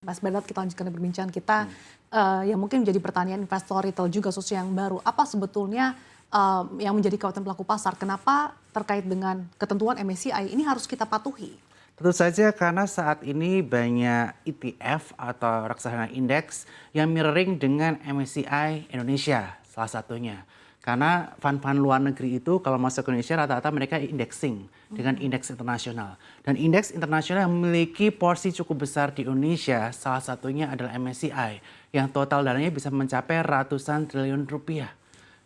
Mas Bernard, kita lanjutkan perbincangan kita yang mungkin menjadi pertanyaan investor retail juga khususnya yang baru. Apa sebetulnya yang menjadi kekhawatiran pelaku pasar? Kenapa terkait dengan ketentuan MSCI ini harus kita patuhi? Tentu saja karena saat ini banyak ETF atau reksadana indeks yang mirroring dengan MSCI Indonesia salah satunya. Karena fund-fund luar negeri itu kalau masuk ke Indonesia rata-rata mereka indexing dengan indeks internasional. Dan indeks internasional yang memiliki porsi cukup besar di Indonesia salah satunya adalah MSCI yang total dananya bisa mencapai ratusan triliun rupiah.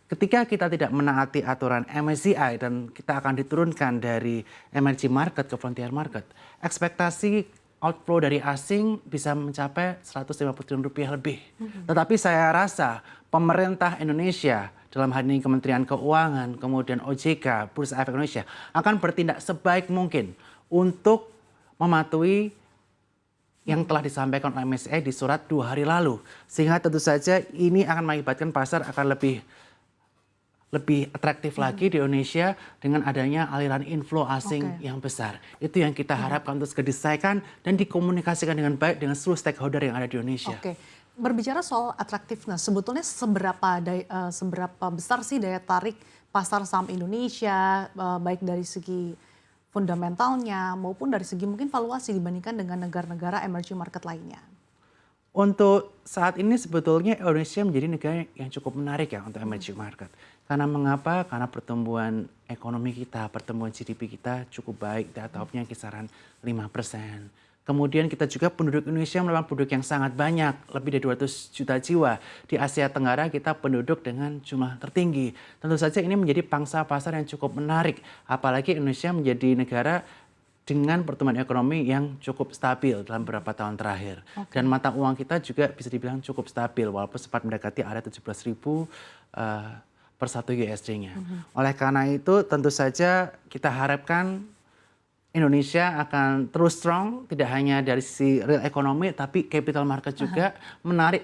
Ketika kita tidak menaati aturan MSCI dan kita akan diturunkan dari emerging market ke frontier market, ekspektasi outflow dari asing bisa mencapai 150 triliun rupiah lebih. Tetapi saya rasa pemerintah Indonesia dalam hal ini Kementerian Keuangan, kemudian OJK, Bursa Efek Indonesia akan bertindak sebaik mungkin untuk mematuhi yang telah disampaikan oleh MSCI di surat 2 hari lalu. Sehingga tentu saja ini akan mengakibatkan pasar akan lebih atraktif lagi di Indonesia dengan adanya aliran inflow asing yang besar. Itu yang kita harapkan untuk diselesaikan dan dikomunikasikan dengan baik dengan seluruh stakeholder yang ada di Indonesia. Berbicara soal atraktifness, sebetulnya seberapa besar sih daya tarik pasar saham Indonesia, baik dari segi fundamentalnya maupun dari segi mungkin valuasi dibandingkan dengan negara-negara emerging market lainnya? Untuk saat ini sebetulnya Indonesia menjadi negara yang cukup menarik ya untuk emerging market. Karena mengapa? Karena pertumbuhan ekonomi kita, pertumbuhan GDP kita cukup baik, top-nya kisaran 5%. Kemudian kita juga penduduk Indonesia merupakan penduduk yang sangat banyak, lebih dari 200 juta jiwa. Di Asia Tenggara kita penduduk dengan jumlah tertinggi. Tentu saja ini menjadi pangsa pasar yang cukup menarik. Apalagi Indonesia menjadi negara dengan pertumbuhan ekonomi yang cukup stabil dalam beberapa tahun terakhir. Dan mata uang kita juga bisa dibilang cukup stabil, walaupun sempat mendekati area 17.000 per 1 USD-nya. Oleh karena itu tentu saja kita harapkan Indonesia akan terus strong, tidak hanya dari sisi real ekonomi, tapi capital market juga menarik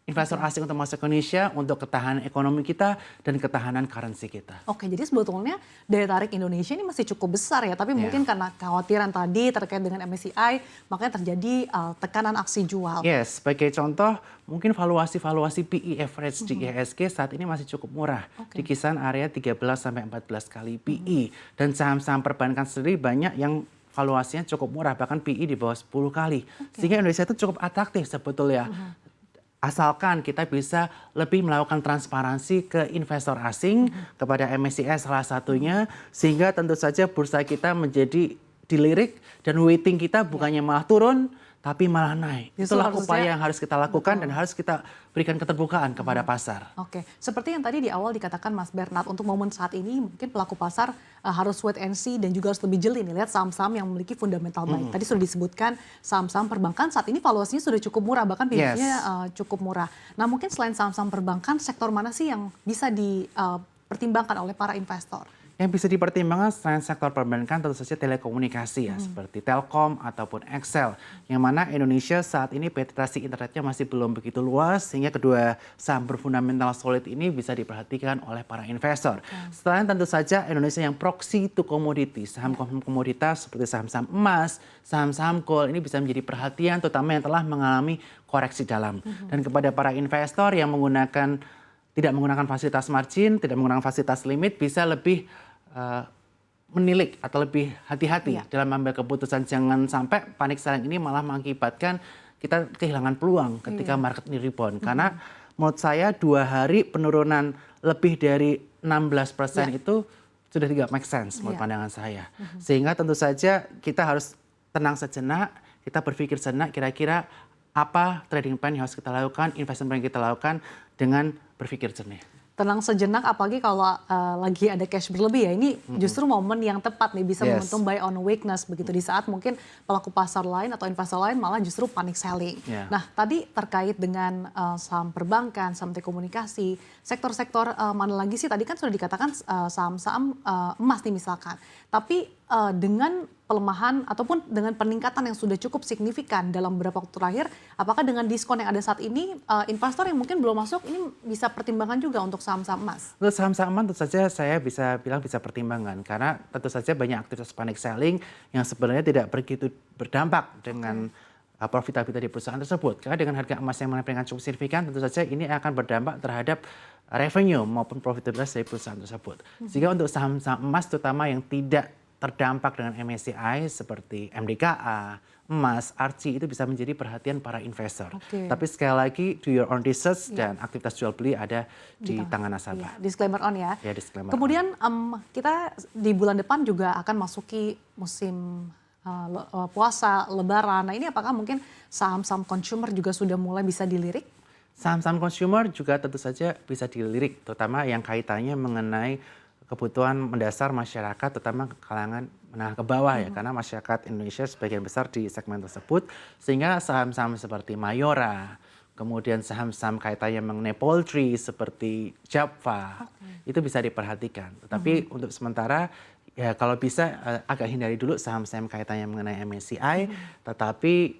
investor asing untuk masuk ke Indonesia untuk ketahanan ekonomi kita dan ketahanan currency kita. Jadi sebetulnya daya tarik Indonesia ini masih cukup besar ya, tapi mungkin karena kekhawatiran tadi terkait dengan MSCI, makanya terjadi tekanan aksi jual. Yes, sebagai contoh, mungkin valuasi PE average di IHSG saat ini masih cukup murah, di kisaran area 13 sampai 14 kali PE. Dan saham-saham perbankan sendiri banyak yang valuasinya cukup murah, bahkan PE di bawah 10 kali. Sehingga Indonesia itu cukup atraktif sebetulnya. Asalkan kita bisa lebih melakukan transparansi ke investor asing, kepada MSCI salah satunya, sehingga tentu saja bursa kita menjadi dilirik dan weighting kita bukannya malah turun, tapi malah naik. Itulah upaya yang harus kita lakukan dan harus kita berikan keterbukaan kepada pasar. Seperti yang tadi di awal dikatakan Mas Bernard, untuk momen saat ini mungkin pelaku pasar harus wait and see dan juga harus lebih jeli nih lihat saham-saham yang memiliki fundamental baik. Tadi sudah disebutkan saham-saham perbankan saat ini valuasinya sudah cukup murah, bahkan PB-nya cukup murah. Nah mungkin selain saham-saham perbankan, sektor mana sih yang bisa dipertimbangkan oleh para investor? Yang bisa dipertimbangkan selain sektor perbankan tentu saja telekomunikasi ya, seperti Telkom ataupun Excel. Yang mana Indonesia saat ini penetrasi internetnya masih belum begitu luas, sehingga kedua saham berfundamental solid ini bisa diperhatikan oleh para investor. Selain tentu saja Indonesia yang proxy to commodity, saham komoditas seperti saham-saham emas, saham-saham gold ini bisa menjadi perhatian terutama yang telah mengalami koreksi dalam. Dan kepada para investor yang tidak menggunakan fasilitas margin, tidak menggunakan fasilitas limit, bisa lebih menilik atau lebih hati-hati dalam mengambil keputusan. Jangan sampai panik selling ini malah mengakibatkan kita kehilangan peluang ketika market ini rebound. Karena menurut saya 2 hari penurunan lebih dari 16% itu sudah tidak make sense menurut pandangan saya. Sehingga tentu saja kita harus tenang sejenak, kita berpikir sejenak kira-kira apa trading plan yang harus kita lakukan, investment plan yang kita lakukan dengan berpikir jernih. Tenang sejenak, apalagi kalau lagi ada cash berlebih ya, ini justru momen yang tepat nih bisa momentum buy on weakness begitu, di saat mungkin pelaku pasar lain atau investor lain malah justru panic selling. Nah tadi terkait dengan saham perbankan, saham telekomunikasi, sektor-sektor mana lagi sih, tadi kan sudah dikatakan saham-saham emas nih misalkan, tapi dengan pelemahan ataupun dengan peningkatan yang sudah cukup signifikan dalam beberapa waktu terakhir, apakah dengan diskon yang ada saat ini, investor yang mungkin belum masuk ini bisa pertimbangan juga untuk saham-saham emas? Untuk saham-saham emas tentu saja saya bisa bilang bisa pertimbangan, karena tentu saja banyak aktivitas panic selling yang sebenarnya tidak begitu berdampak dengan profitabilitas di perusahaan tersebut. Karena dengan harga emas yang menaikkan cukup signifikan, tentu saja ini akan berdampak terhadap revenue maupun profitabilitas dari perusahaan tersebut. Sehingga untuk saham-saham emas terutama yang tidak terdampak dengan MSCI seperti MDKA, emas, ARCI itu bisa menjadi perhatian para investor. Tapi sekali lagi, do your own research dan aktivitas jual beli ada di tangan nasabah. Disclaimer on ya. Disclaimer Kemudian kita di bulan depan juga akan masuki musim puasa, lebaran. Nah ini apakah mungkin saham-saham consumer juga sudah mulai bisa dilirik? Saham-saham consumer juga tentu saja bisa dilirik, terutama yang kaitannya mengenai kebutuhan mendasar masyarakat, terutama kalangan menengah ke bawah ya, karena masyarakat Indonesia sebagian besar di segmen tersebut, sehingga saham-saham seperti Mayora, kemudian saham-saham kaitannya mengenai poultry seperti Java, itu bisa diperhatikan. Tetapi untuk sementara, ya kalau bisa agak hindari dulu saham-saham kaitannya mengenai MSCI, tetapi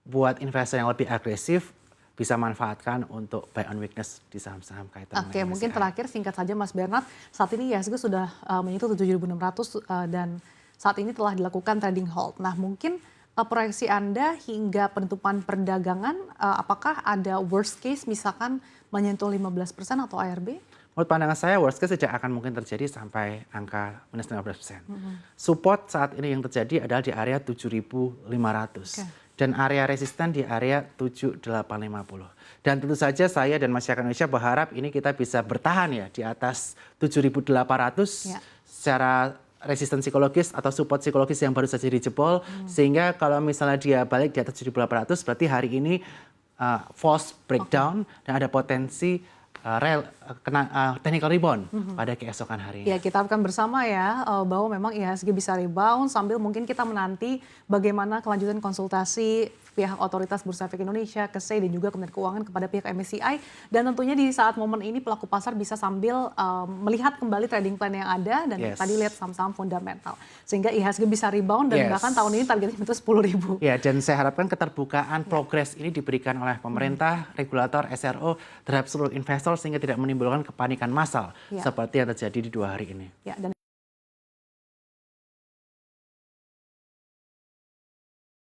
buat investor yang lebih agresif, bisa manfaatkan untuk buy on weakness di saham-saham kaitan. Oke, mungkin terakhir singkat saja Mas Bernard, saat ini IHSG sudah menyentuh 7.600 dan saat ini telah dilakukan trading halt. Nah mungkin proyeksi Anda hingga penutupan perdagangan, apakah ada worst case misalkan menyentuh 15% atau ARB? Menurut pandangan saya worst case tidak akan mungkin terjadi sampai angka minus 15%. Support saat ini yang terjadi adalah di area 7.500. Dan area resisten di area 7.850. Dan tentu saja saya dan masyarakat Indonesia berharap ini kita bisa bertahan ya di atas 7.800 secara resisten psikologis atau support psikologis yang baru saja dijebol. Sehingga kalau misalnya dia balik di atas 7.800 berarti hari ini false breakdown dan ada potensi technical rebound pada keesokan hari. Ya, kita akan bersama ya bahwa memang IHSG bisa rebound sambil mungkin kita menanti bagaimana kelanjutan konsultasi pihak otoritas Bursa Efek Indonesia, KSEI dan juga Kementerian Keuangan kepada pihak MSCI, dan tentunya di saat momen ini pelaku pasar bisa sambil melihat kembali trading plan yang ada dan tadi lihat saham-saham fundamental sehingga IHSG bisa rebound dan bahkan tahun ini targetnya itu 10.000. Ya, dan saya harapkan keterbukaan progres ini diberikan oleh pemerintah, regulator, SRO terhadap seluruh investor sehingga tidak menimbulkan kepanikan massal seperti yang terjadi di 2 hari ini. Ya, dan